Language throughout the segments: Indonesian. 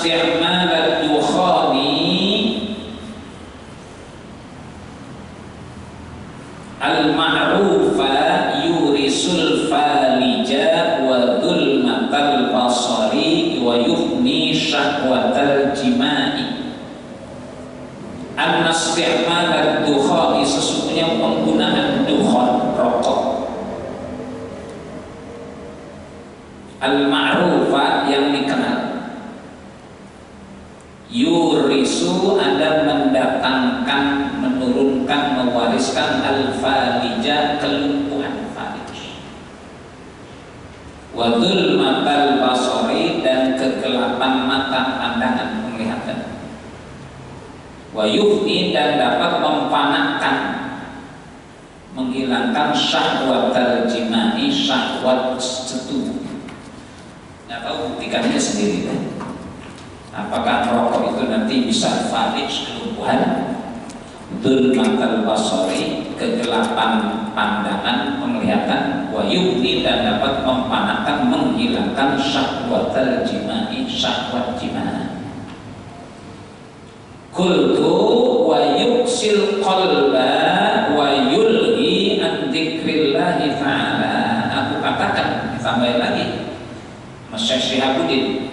isti'mal ad-dukhani al-ma'rufa yurisul falija wa dhulmatal basari wa yuhni syahwatal jima'i. An-isti'mal ad-dukhani, sesungguhnya penggunaan dukhan, rokok, al-ma'rufa yang dikenal, yurisu ada mendatangkan, menurunkan, mewariskan al-falija, kelumpuhan falij, wa dhulmatal basari dan kegelapan mata pandangan penglihatan, wa yufni dan dapat mempanakkan, menghilangkan syahwatal jima'i, syahwat setubuh. Nggak tahu buktikannya sendiri kan? Apakah rokok itu nanti bisa falij, kelumpuhan, dhulmatal basari, kegelapan pandangan penglihatan, wa yubni dan dapat mempanakkan, menghilangkan syahwatal jima'i, syahwat jima'i. Qultu wa yuksil qalba wa yulhi an dzikrillahi ta'ala. Aku katakan, ditambahin lagi Mas Syekh Syihabuddin,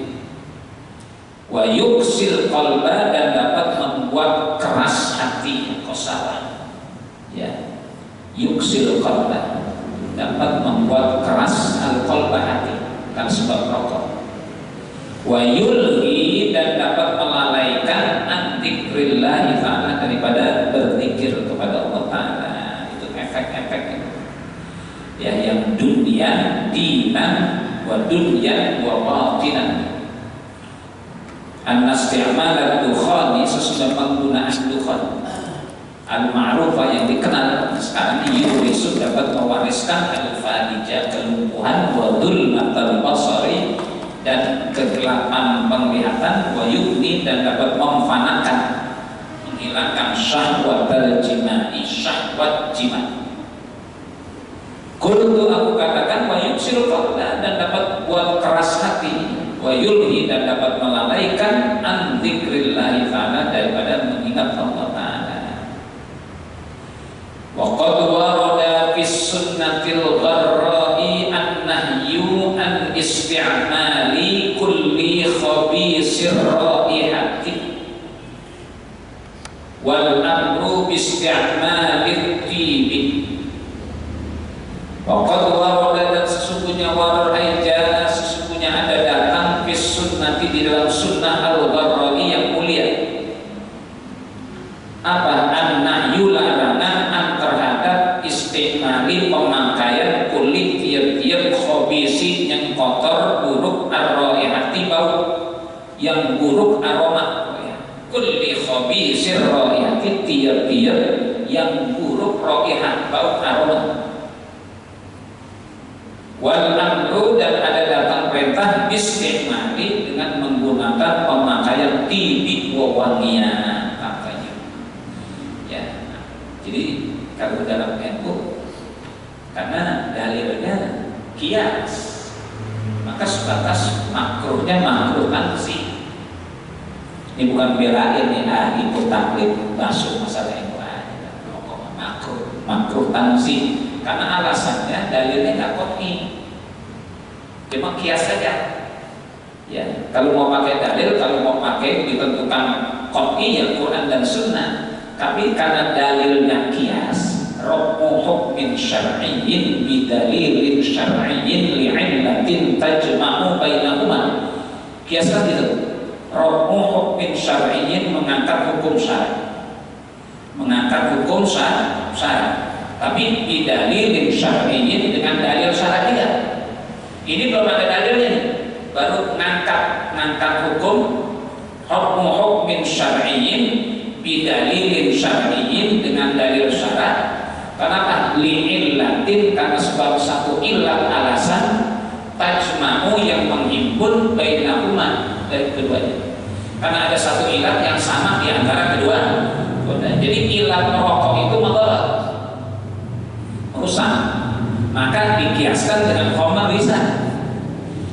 wa yuksil qalba dan dapat membuat keras hati, kosalah ya, yuksil qalba dapat membuat keras al-qalba hati kan sebab rokok, wa yulhi dan dapat melalaikan an dzikrillahi ta'ala, daripada berzikir kepada Allah Ta'ala. Itu efek-efek ya, yang dunia dinan wa dunya wa batinan. An-isti'mal ad-dukhani, sesudah penggunaan dukhan al-ma'rufah yang dikenal sekarang ini, yurisu dapat mewariskan al-falija, kelumpuhan, wa dhulmatal basari dan kegelapan penglihatan, wa yubni dan dapat memfanakan, menghilangkan syahwatal jima'i, syahwat jima'i. Qultu aku katakan, wa yuksil qalba dan dapat buat keras hati, wa yulhi dan dapat melalaikan an dzikrillahi ta'ala, daripada mengingat Allah Ta'ala. Wa qad warada fis sunnatil gharra'i an-nahyu an isti'mali kulli khabisir raihati wal amru bi isti'malit tibi. Wa qad warada dan sesungguhnya warada, sesungguhnya ada datang fis sunnati di dalam sunnah al-gharra'i yang mulia. Apa? An-nahyu larangan an terhadap istimali pemakaian kulit tiap-tiap khabisi yang kotor, buruk, ar-raihati bau, yang buruk aroma, kulli khabisir raihati, tiap-tiap yang buruk raihat, bau, aroma. Wal amru dan ada datang perintah istimali dengan menggunakan pemakaian tibi wawangian katanya ya. Jadi kalau dalam NU, karena dalilnya kias, maka sebatas makruhnya makruh tansi. Ini bukan belain ya, ikut taklid masuk masalah NU aja, makruh tansi. Karena alasannya dalilnya nggak qot'i, cuma kias saja. Ya, kalau mau pakai dalil, kalau mau pakai ditentukan qot'i ya Quran dan Sunnah. Tapi karena dalilnya kias, rafu hukmin syar'iyyin bidalilin syar'iyyin li'illatin tajma'u bainahuma. Kias kan gitu. Rafu hukmin syar'iyyin mengangkat hukum syar'i, mengangkat hukum syar'i. Tapi bidalilin syar'iyyin dengan dalil syar'i. Ini belum ada dalilnya nih, baru ngangkat hukum hukmin syar'iyyin bidalilin syar'iyyin dengan dalil syara'. Kenapa? Li'illatin, karena sebab satu ilat, alasan, tajma'u yang menghimpun bainahuma, dari keduanya. Karena ada satu ilat yang sama di antara kedua. Jadi ilat merokok itu madarat, rusak, maka dikiaskan dengan khamar lisan.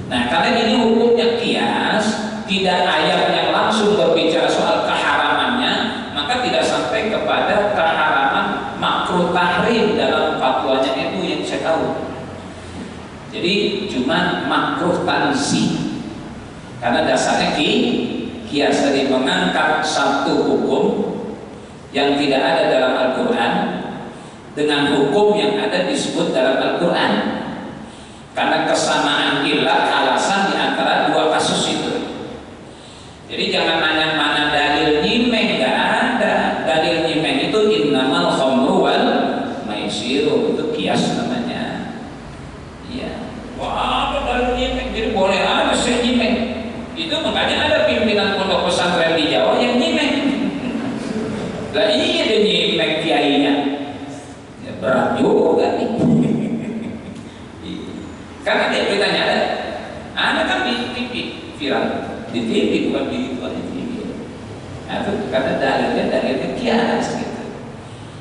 Nah, karena ini hukumnya kias, tidak ayat yang langsung berbicara soal keharamannya, maka tidak sampai kepada keharaman makruh tahrim dalam fatwanya itu yang saya tahu. Jadi cuma makruh tanzih, karena dasarnya kias dari mengangkat satu hukum yang tidak ada dalam Al-Quran dengan hukum yang ada disebut dalam Al-Quran, karena kesamaan ilah alasan di antara dua kasus itu. Jadi jangan nanya mana dalil nyimeng, nggak ada. Dalil nyimeng itu innamal khamru wal maisiru, itu kias namanya. Iya. Wah, apa dalil nyimeng? Jadi boleh ada saya nyimeng. Itu makanya ada pimpinan pondok pesantren di Jawa yang nyimeng. Lah iya dia nyimeng kiainya. Ya, berat juga nih. Karena dia beritanya ada kan di TV viral. Di TV bukan di itu, di TV. Nah, itu karena dalilnya kias gitu.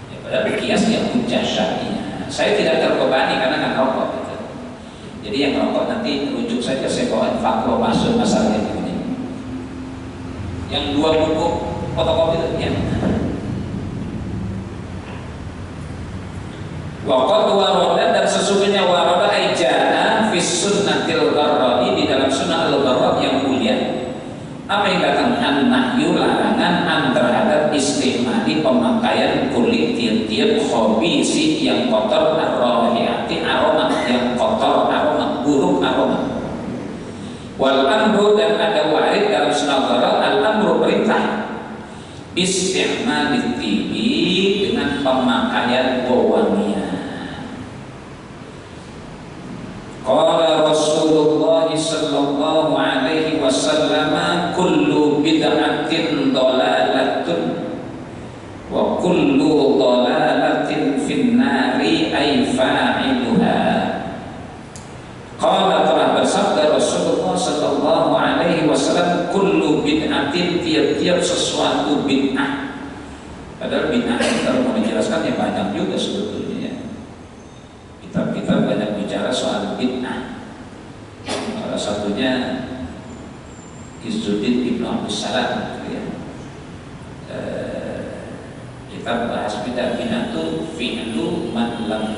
Ya, padahal kias yang hujjah syar'iyyah. Saya tidak terbebani karena nggak rokok gitu. Jadi yang rokok nanti rujuk saja, saya bawa fatwa masuk masalahnya begini. Yang dua buku fotokopi itu ya. Waqad waroda, dan sesungguhnya waroda aijana fis sunnatil gharrani, di dalam sunnah al-gharrab yang mulia. Apa yang datang? An-nahyu, larangan an terhadap istimali, pemakaian kulit tiap-tiap khabisi yang kotor, ar-rahiyati, aroma yang kotor, aroma buruk, aroma. Wal amru, dan ada warid dalam sunnah al-gharrab, al-amru perintah istimali tibi, dengan pemakaian wewangian. Qala Rasulullah sallallahu alaihi wasallam, kullu bid'atin dhalalatun wa kullu dhalalatin finnari ay fa'iluha. Qala, telah bersabda Rasulullah sallallahu alaihi wasallam, kullu bid'atin, tiap-tiap sesuatu bid'ah. Padahal bid'ah kalau mau dijelaskan ya banyak juga sebetulnya. Kita banyak bicara soal bid'ah. Salah satunya Izzuddin Ibnu Abdus Salam, ya. Kita bahas bid'ah itu fi'lu ma lam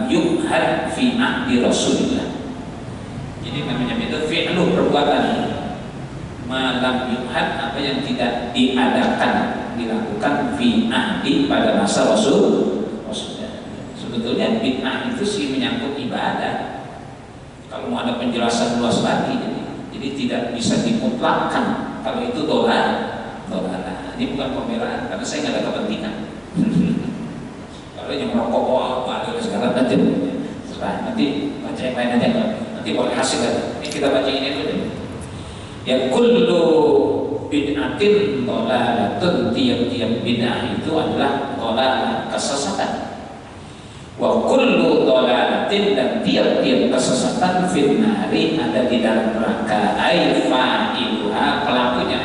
yuhad fi ahdi Rasulillah. Jadi namanya itu fi'lu, perbuatan, ma lam yuhad, apa yang tidak diadakan, dilakukan fi ahdi, pada masa Rasulullah. Sebetulnya bid'ah itu sih menyangkut ibadah. Kalau mau ada penjelasan luas lagi, jadi tidak bisa dimutlakkan. Kalau itu dolar. Ini bukan pembelaan, karena saya nggak ada kepentingan. Kalau yang merokok, ada segala macam. Nanti baca yang lain aja, nanti boleh hasil kan. Ini kita baca ini dulu. Ya kullu bid'atin dolalatun, tiap-tiap bid'ah itu adalah dolalah, kesesatan. Wa kullu dhalalatin, dan tiap-tiap kesesatan finnari, ada di dalam neraka. Ai fa'iluha, pelakunya,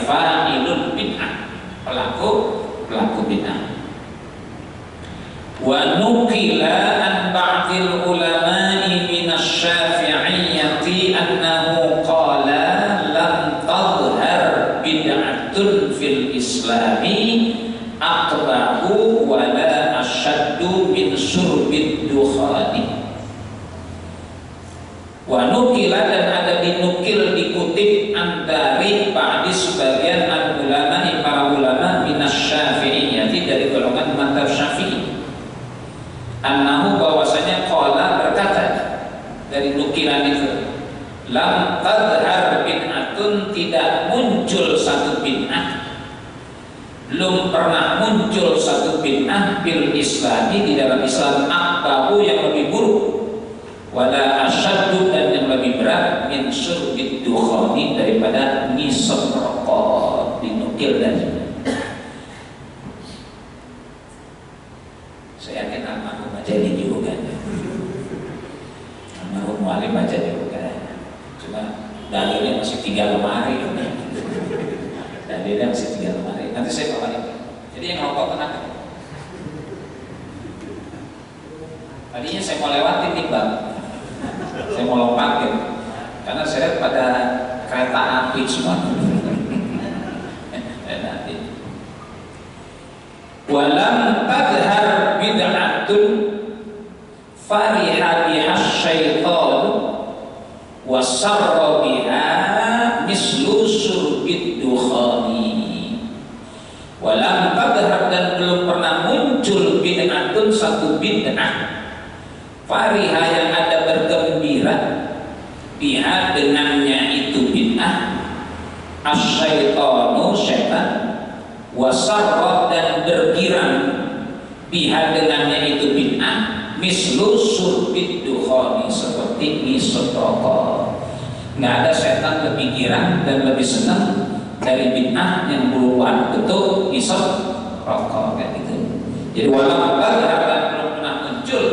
fa'ilun bid'ah, pelaku bid'ah. Wa nuqila an ba'dil ulama'i minasy syafi'iyyati annahu qala lam tadhhar bid'atun fil islami aqbahu wala asyaddu min surbid dukhani. Wa nukila, dan ada dinukil, dikutip dari ba'di sebagian ulama, para ulama minas syafi'iyyati, dari golongan mazhab Syafi'i, annahu, bahwasanya qala, berkata, dari nukilan itu, lam tadhhar bid'atun, tidak muncul satu bid'ah, belum pernah muncul satu bid'ah bil islami, di dalam Islam, akbahu, yang lebih buruk, wala asyaddu, dan yang lebih berat, min surbid dukhani, daripada ngisep rokok. Dinukil dari saya yakin almarhum baca ini juga, almarhum Mualim baca juga, cuma dalilnya masih 3 lemari. Dalilnya masih 3 lemari. Nanti saya bawa ini. Jadi yang rokok kenapa? Tadinya saya mau lewatin nih bang, saya mau lompatin, karena saya pada kereta api semua. Walam tadhar bid'atun fariha biha syaitan wa sarra biha mislu surbid dukhani. Walam tadhar, dan belum pernah muncul bid'atun, satu bid'ah, fariha yang ada bergembira, biha dengannya itu bid'ah, asyaitanu syaitan, wasarrat dan bergirang, biha dengannya itu bid'ah, mislu surbid dukhani, seperti ngisep rokok. Nggak ada setan lebih girang dan lebih senang dari bid'ah yang berupa bentuk ngisep rokok kayak gitu. Jadi walau dan belum pernah muncul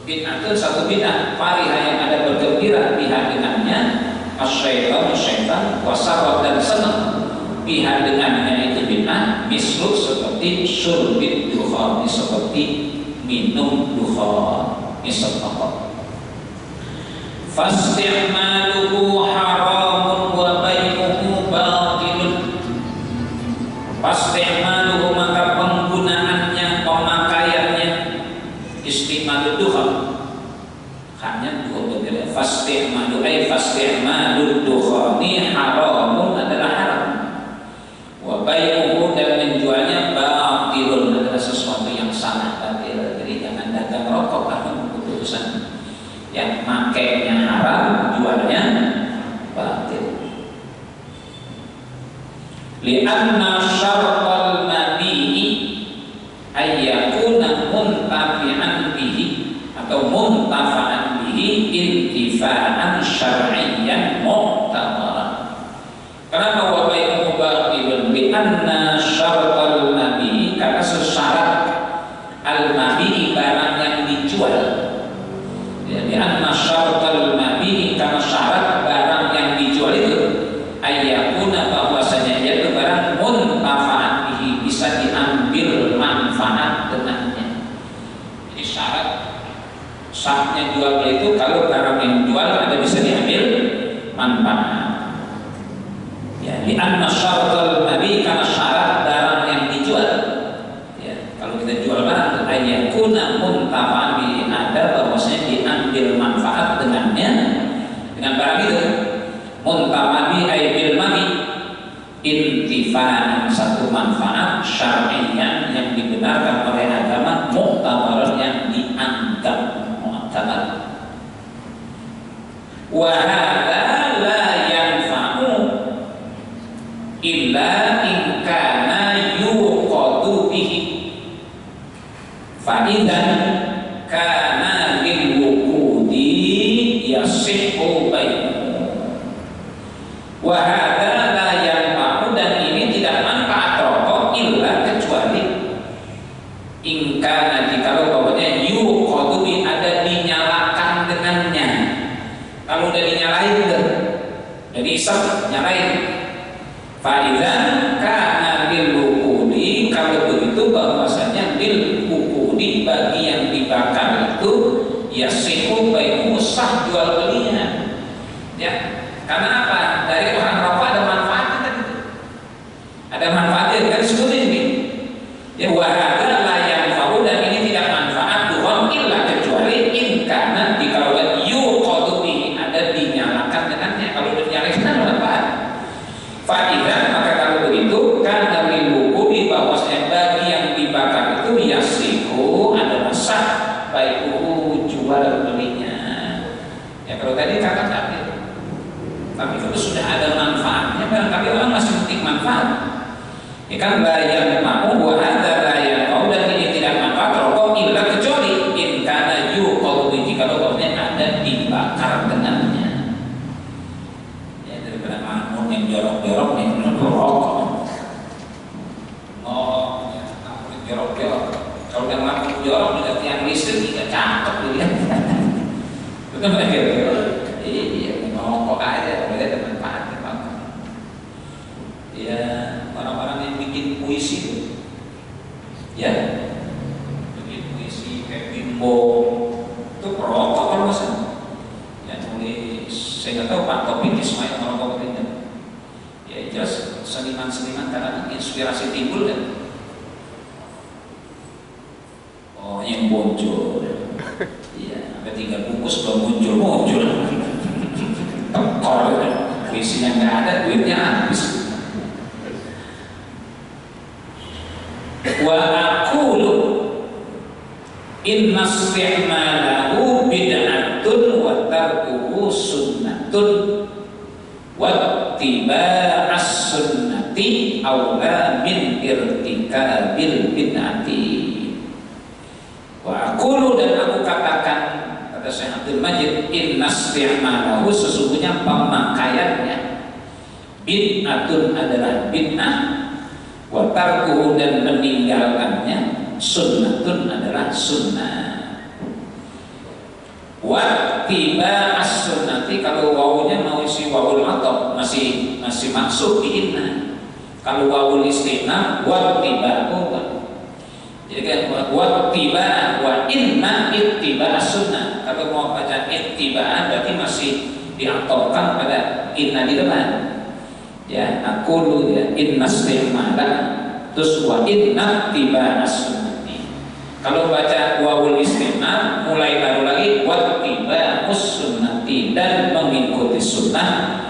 bid'ah itu satu bid'ah, fariha yang ada bergembira, biha dengannya, asyaitan syaitan, wasarrat dan senang, biha dengannya itu bid'ah, mislu seperti surbid dukhan, seperti minum dukhan, ngisep rokok. Fasti'maluhu haramun wa bai'uhu batilun. Fasti'maluhu, maka penggunaannya, pemakaiannya, isti'malu dukhan, hanya dua berbeda. Fasti'malu ay fasti'malu dukhani haramun, adalah haram. Wa bai'uhu, dan menjualnya batilun, adalah sesuatu yang salah, batil. Jadi jangan dagang rokok karena keputusan yang makainya haram, jualnya batil. Li'anna syartal mabi'i ayyakuna muntafi'an bihi atau muntafa'an bihi intifa'an syar'iyyan mu'tabaran. Kenapa wa bai'uhu batilun? Li'anna syartal mabi'i, karena sesyarat al-mabi'i, barang yang dijual. Jadi anna syartal mabi'i, karena syarat barang yang dijual itu ayyakuna, bahwasanya yaitu barang muntafa'an bihi, bisa diambil manfaat dengannya. Jadi syarat sahnya jual itu kalau barang yang dijual ada bisa diambil manfaat. Ya, di anna syartal mabi'i, karena syarat barang yang dijual. Ya, kalau kita jual barang ayyakuna muntafa'an bihi, ada bahwasanya diambil manfaat dengannya, dengan barang itu. Muntamabi ay bil mami, intifa'an, satu manfaat syar'iyyan yang dibenarkan oleh agama, mu'tabaran yang dianggap mu'tabar. Wa hadza la yanfa'u illa in kana yuqadu bihi, fa idzan kana lil wuqudi yasihhu bai'uhu. Wa hadza la yanfa'u, dan ini tidak manfaat rokok illa kecuali in kana, jikalau bahwanya yuqadu bi, ada dinyalakan dengannya. Kalau udah dinyalain tuh, jadi isap nyalain. Fa idzan kana lil wuqudi, kalau begitu bahwasanya lil wuqudi, bagi yang dibakar itu, yasihhu bai'uhu, sah jual belinya. Ya, karena apa? Dari orang rokok ada manfaatnya kan? Ada manfaatnya kan, seperti ini. Ya, wa hadza la yanfa'u, dan ini tidak manfaat dukhon illa kecuali in kana, jikalau yuqadu bihi, ada dinyalakan dengannya. Kalau udah dinyalakan kan manfaat. Fa idzan, maka kalau begitu kana lil wuqudi, bahwasanya bagi yang dibakar itu yasihhu, adalah sah bai'uhu, jual belinya. Ya, kalau tadi kakak ambil, tapi kalau sudah ada manfaatnya, barangkali orang masih memetik manfaat. Ya kan, la yanfa'u wa hadza la yanfa'u, dan ini tidak manfaat rokok illa kecuali in kana yuqadu bihi, jika rokoknya ada dibakar dengannya. Ya, daripada makmum yang jorok-jorok nih, rokok. Oh, ya, jorok-jorok. Kalau yang makmum jorok juga tiang listrik tidak cakep tuh ya. Itu kan begitu. Iya, rokok aja, berarti ada manfaatnya Pak. Ya, orang-orang yang bikin puisi itu, ya, bikin puisi kayak Bimbo, itu perokok kalau nggak salah. Ya, tulis, saya nggak tahu Pak inspirasi timbul kan? Oh, yang muncul. Iya, tinggal bungkus belum muncul. Tekor kan? Visinya nggak ada, duitnya habis. Wa aqulu inna isti'malahu bid'atun wa tarkuhu sunnatun wattiba'as sunnati aula min irtikabil bid'ati. Wa aqulu, dan aku katakan, kata Syekh Abdul Majid, inna isti'malahu, sesungguhnya pemakaiannya, bid'atun adalah bid'ah, wa tarkuhu, dan meninggalkannya, sunnatun adalah sunnah. Wattiba'as sunnati, kalau wawunya mau isi wawul atau masih masuk di inna. Kalau wawul istinaf, wattiba'u. Jadi kan wattiba wa inna ittiba'as sunnah. Kalau mau baca ittiba'an berarti masih diatofkan pada inna di depan. Ya, aqulu ya inna istimala, terus wa inna ittiba'as sunnati. Kalau baca wawul istinaf mulai baru lagi wattiba'us sunnati, dan mengikuti sunnah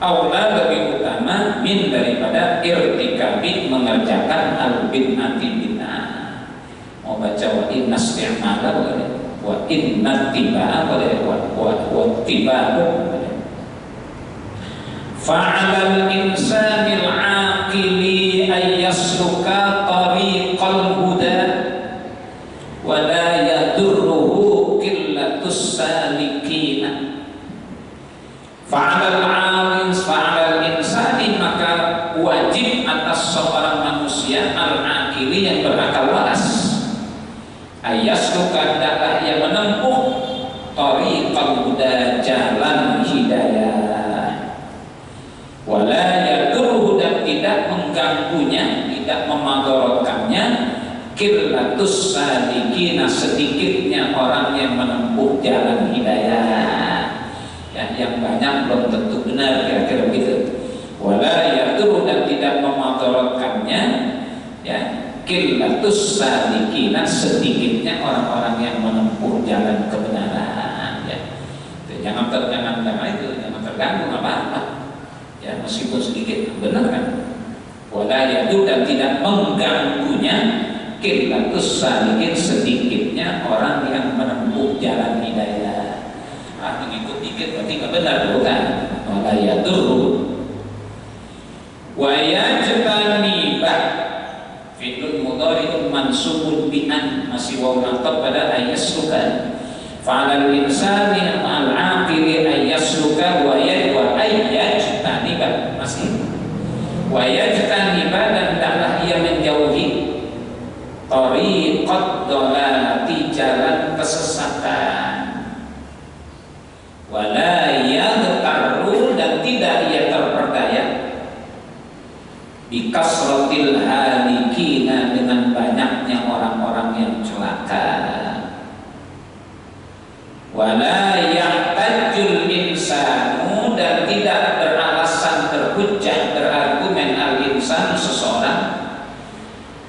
aula lebih utama min daripada irtikabi mengerjakan al-bid'ati bid'ah. Mau baca wa inna isti'mala boleh, wa inna tiba'a boleh, wa tiba'u boleh. Fa'alal insanil aqili ayyasluka tariqal huda wa la yadurruhu qillatus salikina. Fa'alal insani, maka wajib atas seorang manusia al-aqili yang berakal waras, ayasluka, adalah yang menempuh tariqal huda, jalan hidayah, wala yadurruhu, dan tidak mengganggunya, tidak memadorotkannya, qillatus salikina, sedikitnya orang yang menempuh jalan hidayah. Ya, yang banyak belum tentu benar, kira-kira begitu. Wala yadurruhu, dan tidak memadorotkannya, ya, qillatus salikina, sedikitnya orang-orang yang menempuh jalan kebenaran. Ya, jangan terganggu apa-apa. Ya, meskipun sedikit, benar kan? Wala yadurruhu, dan tidak mengganggunya, qillatus salikin, sedikitnya orang yang menempuh jalan hidayah. Mengikut dikit berarti nggak benar, bukan? Wala yadurruhu. Wa yajtaniba, fi'lun mudhari'un mansubun bi'an, masih wawu ataf pada ayyasluka. Fa'alal insani al-aqili ayyasluka wa ayyajtaniba, masih wa yajtaniba, dan hendaklah ia menjauhi tariqad dhalalati, jalan kesesatan, wala yaghtarru, dan tidak ia terperdaya, bikasratil halikina, dengan banyaknya orang-orang yang celaka, wala yahtajul insanu, dan tidak beralasan, berhujjah, berargumen al-insan, seseorang,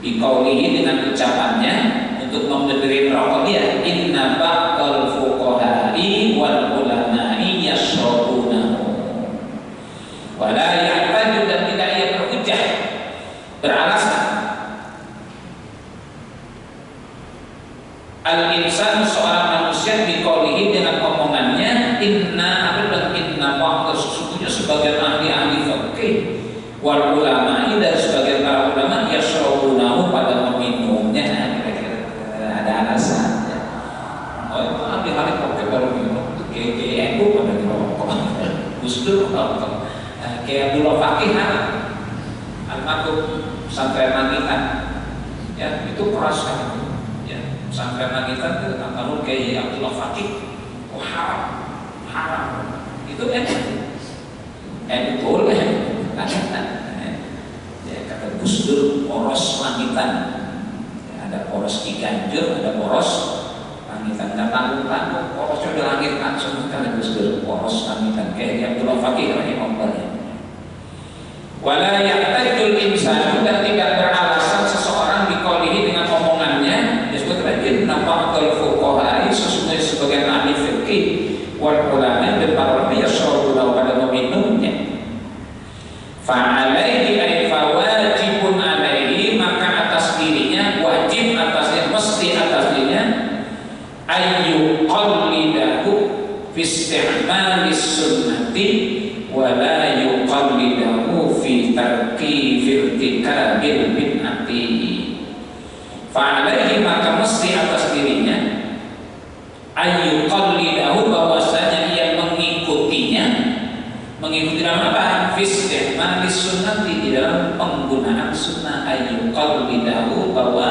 biqaulihi, dengan ucapannya, untuk memberi rokok dia, inna ba'dal fuqaha'i wal ulama'i yashrabunahu, wala yahtaju, dan tidak ia berhujjah, beralasan, al-insan, seorang manusia, biqaulihi, dengan omongannya, inna ba'dal, sesungguhnya sebagian ahli-ahli fikih, wal ulama'i, dan sebagian para ulama, yashrabunahu, pada meminumnya. Ada alasan ya. Oh, itu ahli-ahli fikih baru minum, kayak aku pada ngerokok, Gus Dur ngerokok, kayak Abdullah Fakih almarhum pesantren Langitan, ya itu keras kan, ya pesantren Langitan itu almarhum kayak Abdullah Fakih, haram, itu betul ya, kata Gus Dur, poros Langitan. Ada poros Ciganjur, ada poros Langitan, nggak tanggung-tanggung, porosnya udah langit langsung, kan Gus Dur, poros Langitan, kayak Abdullah Fakih rahimahullah. Wala yahtajul insanu, dan Fa'alaihi ay fawajibun alaihi, maka atas dirinya, wajib atasnya, mesti atas dirinya, ayu qallidahu fi isti'malis sunnati wa la yuqallidahu fi tarki firtikabil bid'ati. Fa'alaihi, maka mesti atas dirinya, ayu qallidahu, bahwasanya ia mengikutinya. Mengikuti dalam apa? Fisihmalis sunnati, di dalam penggunaan sunnah. Ayu qallidahu, bahwa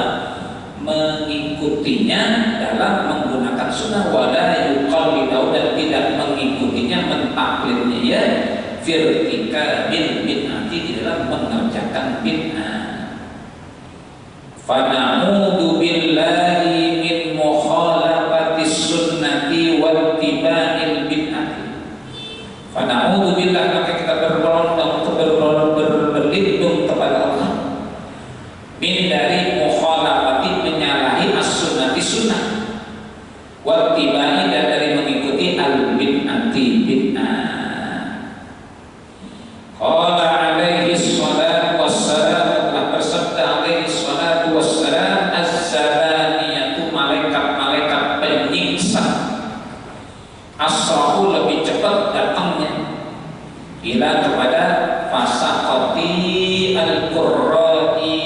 mengikutinya dalam menggunakan sunnah. Wala yuqallidahu, dan tidak mengikutinya, mentaklidnya ya, firtika bil bid'ati, di dalam mengerjakan bid'ah. Fana'udhu billahi min mukhalafatis sunnati wa ittiba'il bid'ati. Fana'udhu billah, maka kita berlindung kepada Allah min dari mukhalafati, menyalahi as-sunnati sunnah, wa ittiba'i, dan dari mengikuti al-bid'ati bid'ah. Qala alaihi salatu wassalam, telah bersabda alaihi salatu wassalam, az-zabaniyatu, malaikat-malaikat penyiksa, asra'u, lebih cepat datangnya, ila, kepada fasaqati al-qurra'i,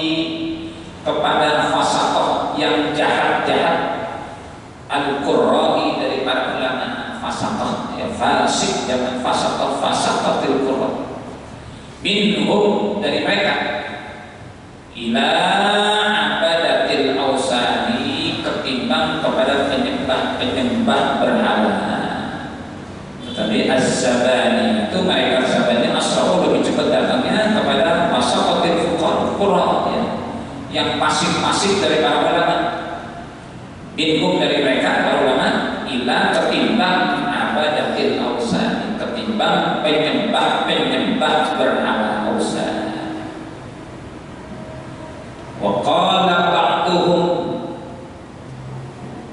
kepada fasaqah yang jahat-jahat, al-qurra'i, dari para ulama. Fasaqah ya fasik, jangan fasaqah, fasaqatil qurra, minhum, dari mereka, ila abadatil awsani, ketimbang kepada penyembah berhala. Tetapi az-zabani itu, mereka zabani asra'u, lebih cepat datangnya kepada fasaqatil qurra ya, yang pasif-pasif dari para ulama. Minhum, dari mereka para ulama, ila, ketimbang abadatil awsani, ketimbang penyembah berhala awsan. Wa qala ba'duhum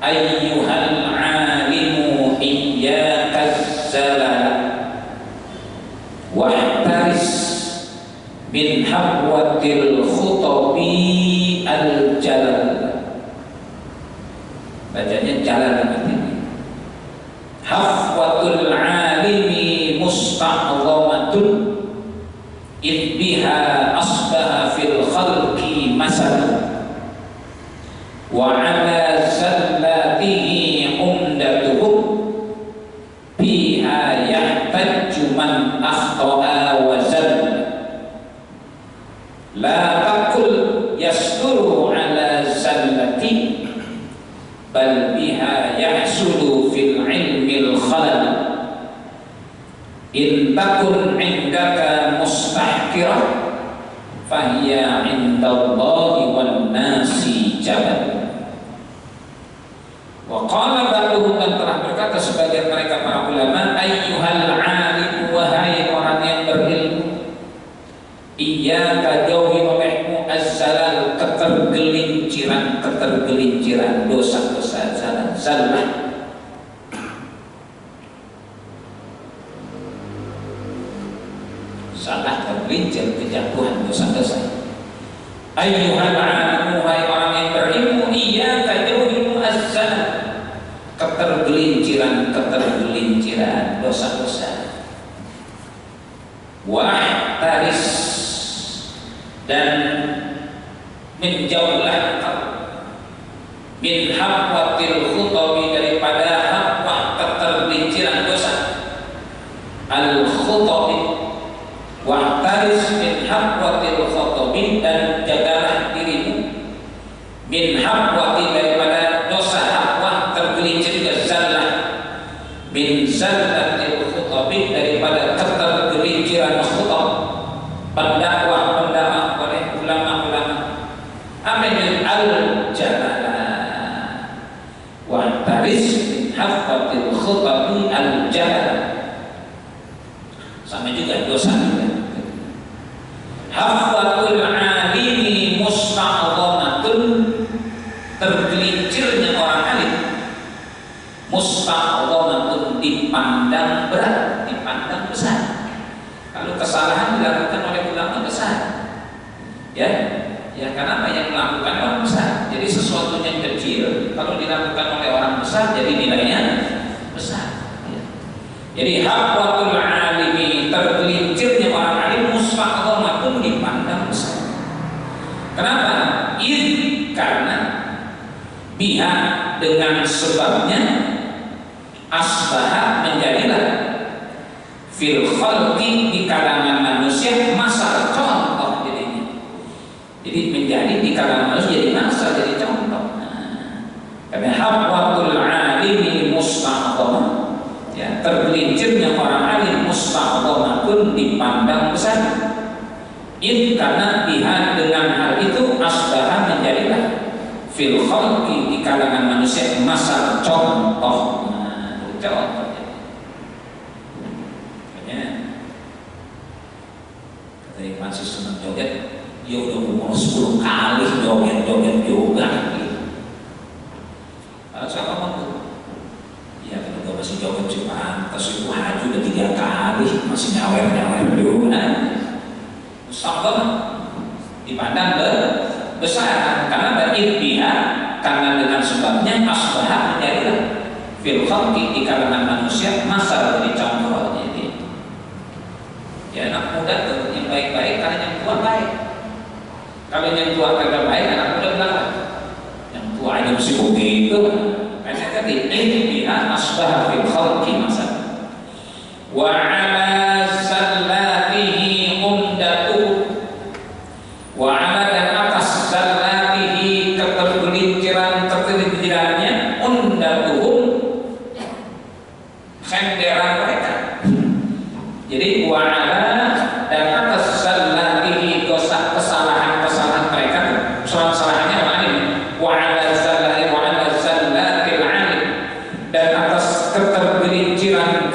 ayyuhal alimu iyyaka zalal wahtaris min habwatil khutabi al-jalal. Bacanya jalan artinya. Hafwatul alimi musta'zamatun id biha asbaha fil khalqi masal wa ala zallatihi umdatuhu biha yahtajju man akhta'a wa zalla. La taqul yasduru ala zallati, bal biha yahsulu fil ilmil khalal. In takun indaka mustahkirah, fahiya indallahi wan nasi jabal. Wa qala ba'duhum, dan telah berkata sebagian mereka para ulama, ayyuhal alim, wahai orang yang berilmu, iyyaka, jauhi olehmu, az-zalal, ketergelinciran, dosa-dosa, zallah. Salah, tergelincir, kejatuhan, dosa-dosa. Ayyuhal alim, wahai orang yang berilmu, iyyaka, jauhimu az-zalal, ketergelinciran, dosa-dosa. Wahtaris, dan menjauhlah engkau, min habwatil khutabi, daripada habwah, ketergelinciran dosa, al-khutabi. Wahtaris min habwatil khutabi, dan jagalah dirimu, min habwati, daripada dosa habwah, tergelincir ke zallah, min zallatil khutabi, daripada ketergelinciran khutab, pendakwah oleh ulama-ulama. Amin al-jalalah. Wahtaris min habwatil khutabi al-jalalah, sama juga dosa juga. Hafwatul alimi musta'zamatun, tergelincirnya orang alim, dipandang berat, dipandang besar. Kalau kesalahan dilakukan oleh Ya, ya karena apa yang melakukan orang besar. Jadi sesuatu yang kecil kalau dilakukan oleh orang besar jadi nilainya besar. Ya. Jadi haqwatul alimi, tergelincirnya orang alim, musta'dhamatun, dipandang besar. Kenapa? Karena biha, dengan sebabnya, asbah, menjadilah fil khalqi, di kalangan manusia, masal, contoh jadinya. Jadi menjadi di kalangan manusia jadi masal, jadi contoh. Karena haqwatul alimi musta'dhamah, ya, tergelincirnya orang alim, musta'dhamatun, dipandang besar. Karena biha, dengan hal itu, asbah, menjadilah fil khalqi, di kalangan manusia, masal, contoh. Contoh. Katanya masih senang joget, ya udah umur 10 kali joget juga. Siapa mau? Ya kalau masih joget sih pantas, itu haji udah 3 kali, masih nyawer juga. Ustadz dipandang besar karena beribtiha, karena dengan sebabnya asbah, menjadilah fil khalqi, di kalangan manusia, masal, jadi contoh. Jadi ya anak muda tuh yang baik-baik, karena yang tua baik. Kalau yang tua kagak baik, anak muda bilang yang tua aja mesti begitu. Karena tadi ibtiha, asbah, fil khalqi, masal. Wa ala sallatihi umdatu, wa ala, dan atas sallatihi, ketergelincirannya, undatuhum, senderan mereka. Jadi wa ala, dan atas sallatihi, dosa, kesalahan mereka, kesalahannya alim. Wa ala sallatihi, wa ala sallatil alim, dan atas ketergelinciran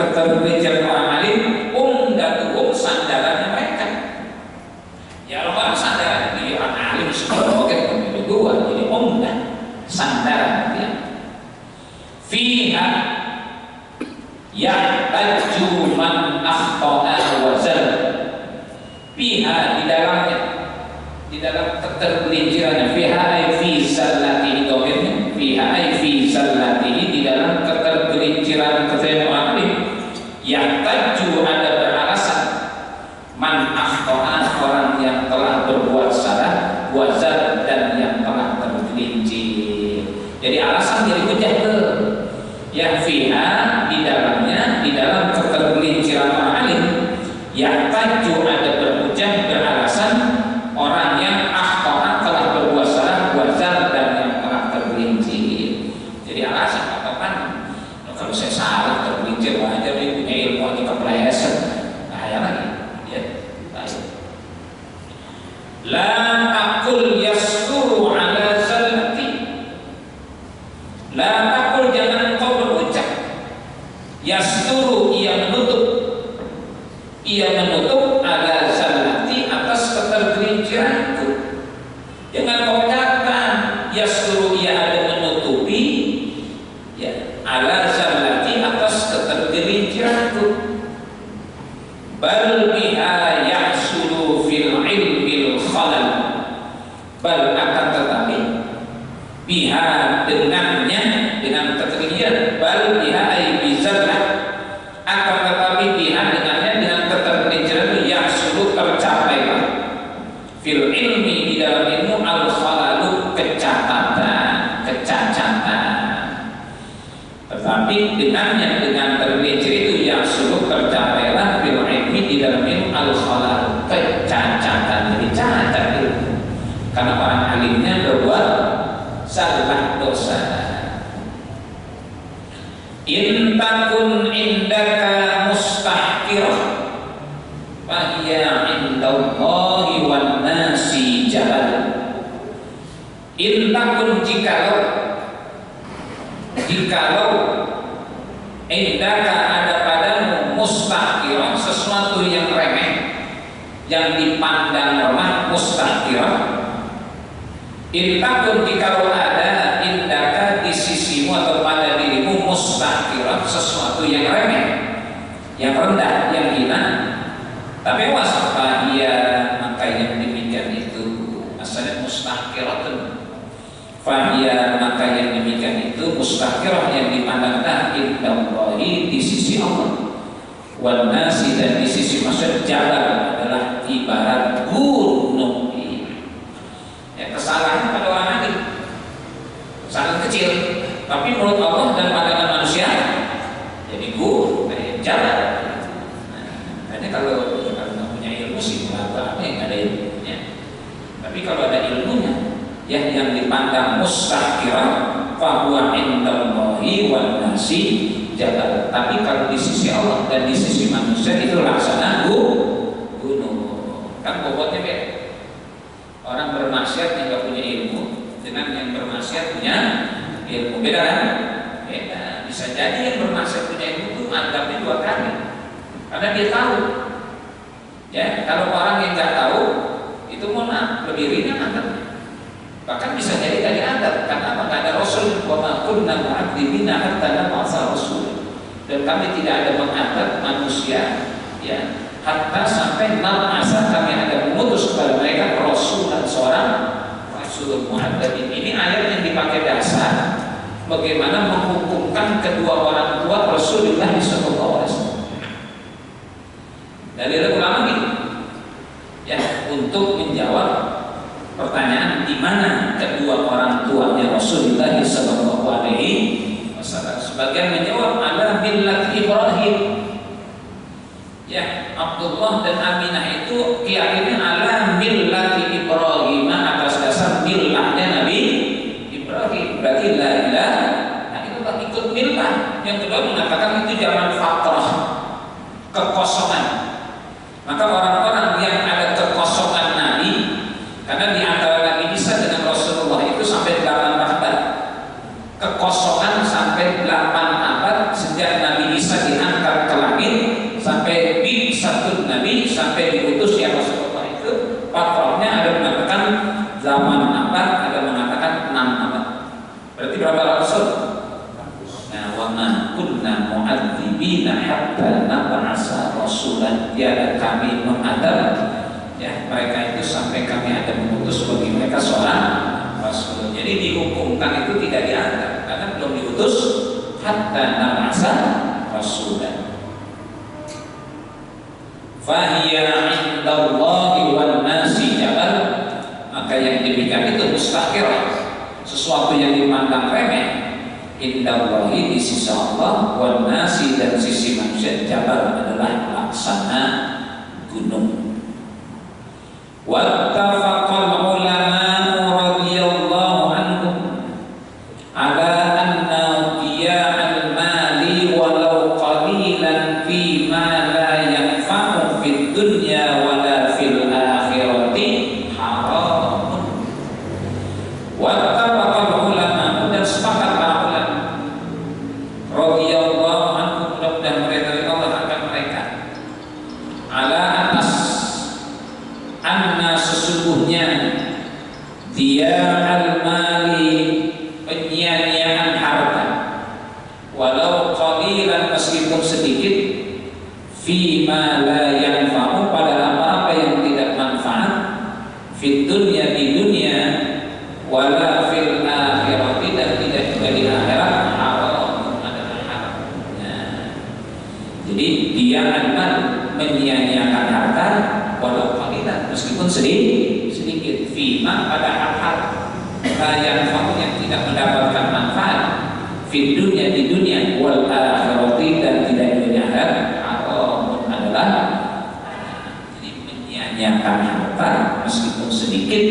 orang alim, umdatuhum, sandarannya mereka. Ya orang sandaran di orang alim sebagai pemilu gua, jadi umdah, sandaran dia. Fiha yahtaju man akhta'a wa zal. Fiha, di dalam ketergelincirannya, fiha ay fi sallatihi, domirnya fiha ay fi sallatihi, di dalam ketergelinciran orang alim, yahtaju, ada beralasan, man akhta'a, orang yang telah berbuat salah, wa zal, dan yang telah tergelincir. Jadi alasan jadi hujah tuh. Yang fiha, di dalamnya, di dalam ketergelinciran orang alim, yahtaju, ada berhujah, beralasan, orang yang akhta'a, telah berbuat salah, wa zal, dan yang telah tergelincir. Jadi alasan apa kan? Kalau saya salah tergelincir, wajar dia punya ilmu aja kepleset, bahaya lagi. Ya, bahaya. La taqul yasturu ala zallati. La taqul, jangan engkau berucap, yasturu, ia menutup ala zallati, atas ketergelinciranku. Jangan kau katakan yasturu, ia ada menutupi, ya, ala zallati, atas ketergelinciranku. Bal biha yahsulu fil ilmil khalal. Bal, akan tetapi, biha, dengannya, dengan ketergelinciran, bal biha ay bizallah, akan tetapi biha, dengannya, dengan ketergelinciran itu, yahsulu, tercapailah, fil ilmi, di dalam ilmu, al khalalu, kecacatan. Tetapi dengannya, dengan tergelincir itu, yahsulu, tercapailah, fil ilmi, di dalam ilmu, al khalalu, kecacatan. Jadi cacat ilmu, karena orang alimnya berbuat salah, dosa. In takun indaka mustahqirah, fa hiya indallahi wan nasi jahal. In takun, jikalau indaka, ada padamu, mustahqirah, sesuatu yang remeh, yang dipandang lemah, mustahqirah. Intakun, jikalau ada, indaka, di sisimu atau pada dirimu, mustahqirah, sesuatu yang remeh, yang rendah, yang hina, tapi wasfah, maka yang demikian itu asalnya mustahqiratun. Fahiyya, maka yang demikian itu mustahqirah yang dipandang indallahi di sisi Allah, wan nasi dan di sisi manusia jabal adalah ibarat gunung. Ya, kesalahan pada orang lain sangat kecil, tapi menurut Allah dan pandangan manusia jadi gunung, jabal. Nah, ini kalau nggak punya ilmu sih apa yang ada ilmunya. Tapi kalau ada ilmunya, yang dipandang mustahqirah fahuwa indallahi wan nasi jabal. Tapi kalau di sisi Allah dan di sisi manusia itu laksana gunung. Kan bobotnya beda. Orang bermaksiat yang nggak punya ilmu dengan yang bermaksiat punya ilmu, beda kan? Beda. Bisa jadi yang bermaksiat punya ilmu itu anggapnya 2 kali, karena dia tahu. Ya, kalau orang yang nggak tahu itu mohon lebih ringan anggapnya. Bahkan bisa jadi dari adab, karena apa? Nggak ada Rasul, wa ma kunna mu'adzibina hatta nab'atsa rasul. Dan kami tidak ada mengadab manusia, ya, hatta sampai nab'atsa, kami ada mengutus kepada mereka Rasul dan seorang Rasul mu'adzabin. Ini ayat yang dipakai dasar bagaimana menghukumkan kedua orang tua Rasulullah SAW. Dari ulama ini, ya, untuk menjawab pertanyaan di mana kedua orang tuanya Rasulullah sallallahu alaihi wasallam. Sebagian menjawab ala millat Ibrahim. Ya, Abdullah dan Aminah itu keyakinan ala millat Ibrahim, atas dasar millahnya Nabi Ibrahim. Berarti la ilaha illallah, ikut millah. Yang kedua mengatakan itu zaman fatrah, kekosongan. Maka orang-orang yang ada kekosongan Nabi, karena di antara Nabi Isa dengan Rasulullah itu sampai 8 abad. Kekosongan sampai 8 abad sejak Nabi Isa diangkat ke langit sampai satu Nabi sampai diutus ya Rasulullah itu. Patrolnya ada mengatakan zaman abad, ada mengatakan 6 abad. Berarti berapa rasul? Nah, wa ma kunna mu'adzibina hatta nab'atsa rasulan. Tiada kami mengadab, ya, mereka itu sampai kami ada mengutus bagi mereka seorang Rasul. Jadi dihukumkan itu tidak dianggap karena belum diutus hatta nab'atsa rasulan. Fahiyya indallahi wan nasi jabal, maka yang demikian itu mustahqirah, sesuatu yang dipandang remeh, indallahi di sisi Allah, wan nasi dan sisi manusia jabal adalah laksana gunung. Wattafaqal ulama'u radhiyallahu anhum ala anna diya'al mali walau qalilan fi ma la yanfa'u fid dunya wala fil akhirati haramun. Wattafaqal ulama'u, dan sepakat para ulama radhiyallahu anhum, dan meridai Allah akan mereka, ala atas anna sesungguhnya dia al-mali, penyia-nyiaan harta, walau qalilan meskipun sedikit, fi ma la yanfa'u pada apa-apa yang tidak manfaat, fid dunya di dunia, wala fil akhirati dan tidak juga di akhirat, haram adalah haram. Nah, jadi dia al-mal, menyia-nyiakan harta walau qalilan meskipun sedikit, fima pada hal-hal yang tidak mendapatkan manfaat, fi dunya di dunia, wal akhirati dan tidak di akhirat, haram adalah. Jadi menyia-nyiakan harta meskipun sedikit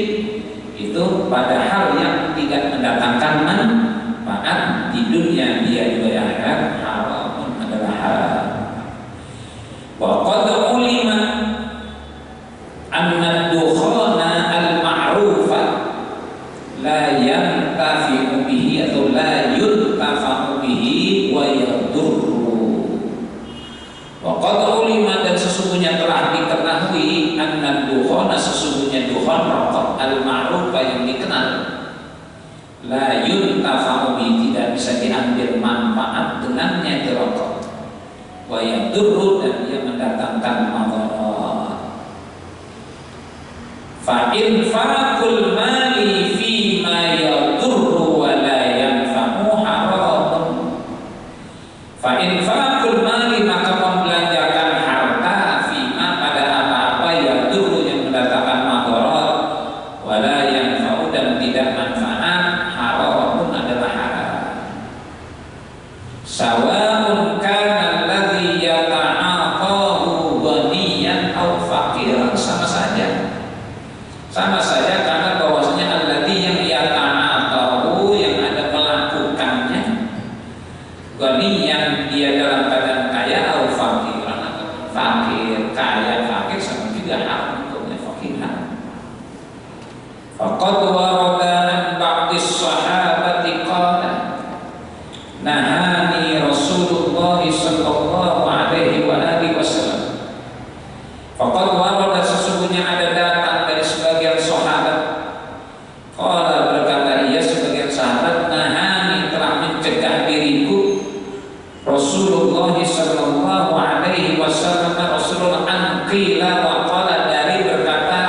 itu pada hal yang tidak mendatangkan manfaat di dunia dia juga di akhirat, haram adalah haram. Wa qad ulima anna dukhana al-ma'rufa la yantafi'u bihi atau la yuntafa'u bihi wa yadurru. Wa qad ulima, dan sesungguhnya telah diketahui, anna dukhana, sesungguhnya dukhan rokok, al-ma'rufa yang dikenal, la yuntafa'u bihi, tidak bisa diambil manfaat dengannya di rokok, wa yadurru, dan dia mendatangkan madarat. Fa infaqul fakir sama saja. Sama saja karena bahwasanya alladzi yang yata'atahu yang ada melakukannya, gani yang dia dalam keadaan kaya atau fakir, kaya fakir sama juga haram hukumnya fakiran. Faqad warada an ba'dis sahabati qala nahani Rasulullah sallallahu alaihi wa alihi wasallam. Faqad warada sesungguhnya ada datang dari sebagian sahabat. Qala berkata ia sebagian sahabat, nahani telah mencegah diriku Rasulullah sallallahu alaihi wasallam, Rasulullah an qila wa qala, dari berkata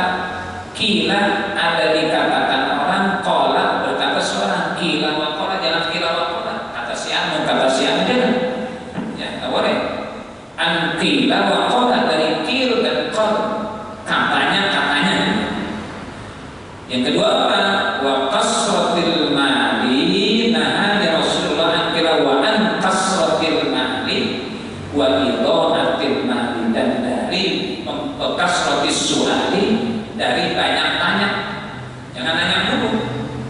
qila ada dikatakan orang, qala berkata seorang, qila wa qala jangan qila wa qala, kata si anu kata si anu jangan. Ya, tak boleh. An qila wa qala dari qil dan qal, katanya. Yang kedua apa? Wa kasratil mali, nahani Rasulullah an qila wa an kasratil mali wa idhanatil mali, dan dari kasratis suali, dari banyak tanya. Jangan nanya dulu.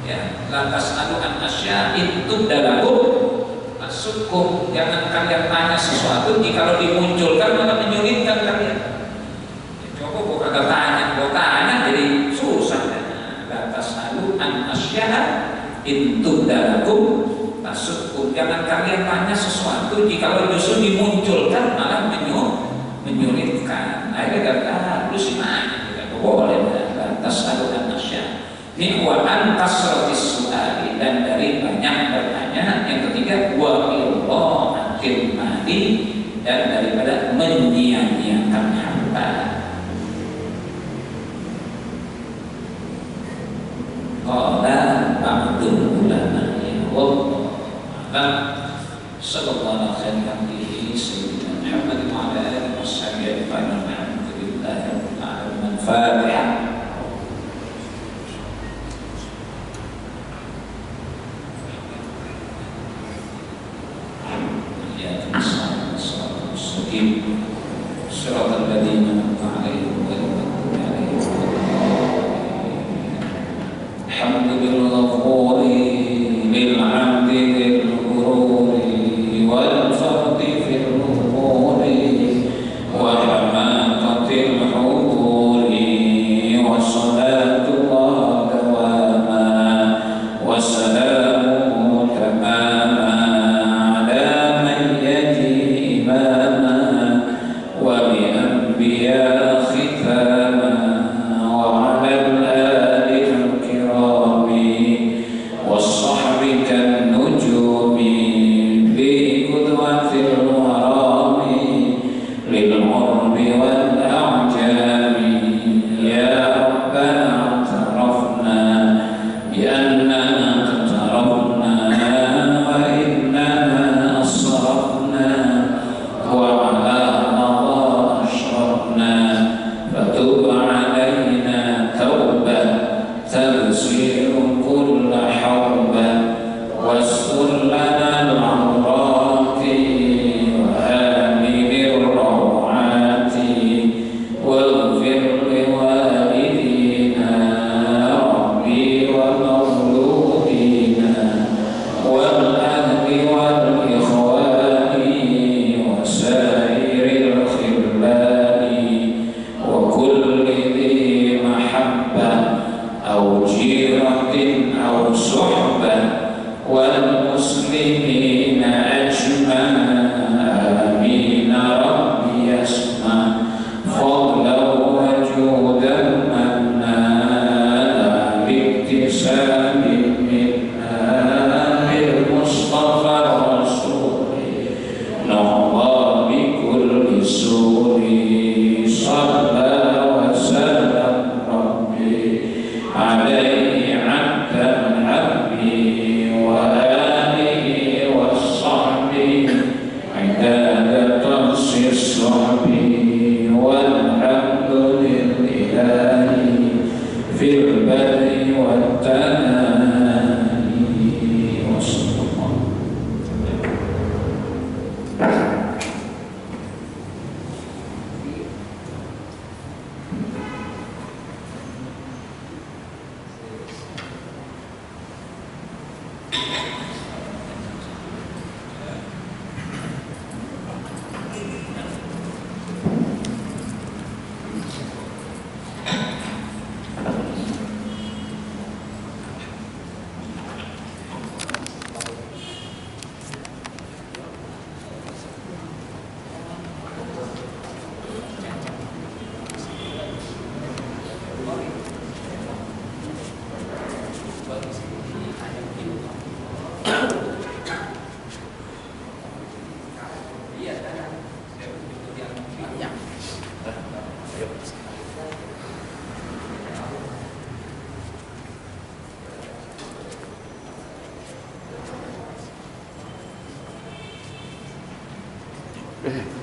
Ya, lantas aduan asya itu dalaku masukkum, jangan kalian tanya sesuatu jika dimunculkan maka menyulitkan kalian. Ya, coba kok kagak tanya, kok tanya jadi susah. Lantas aduan asya itu dalaku masukkum, jangan kalian tanya sesuatu jika justru dimunculkan malah menyulitkan. Akhirnya kata lu sih nanya, tidak boleh. Lantas aduan asya ini wa an kasratis su'ali, dan dari banyak bertanya. Yang ketiga wa idhanatil mali, dan daripada menyia-nyiakan harta. Qala ba'dul ulama ya wallahu a'lam. Sallallahu alaihi wa alihi sayyidina Muhammad wa ala alihi washabihi ajma'in. Alhamdulillahi rabbil alamin. Fatihah. Shiratal ladzina an'amta 'alaihim ghairil maghdubi 'alaihim waladdallin. Alhamdulillahi lil 'abdi lil ghururi wal fardi fil umuri wa hamaqatil huduri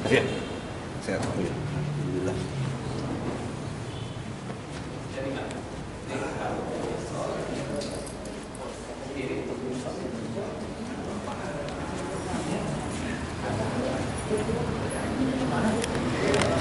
Iya. Sehat. Alhamdulillah.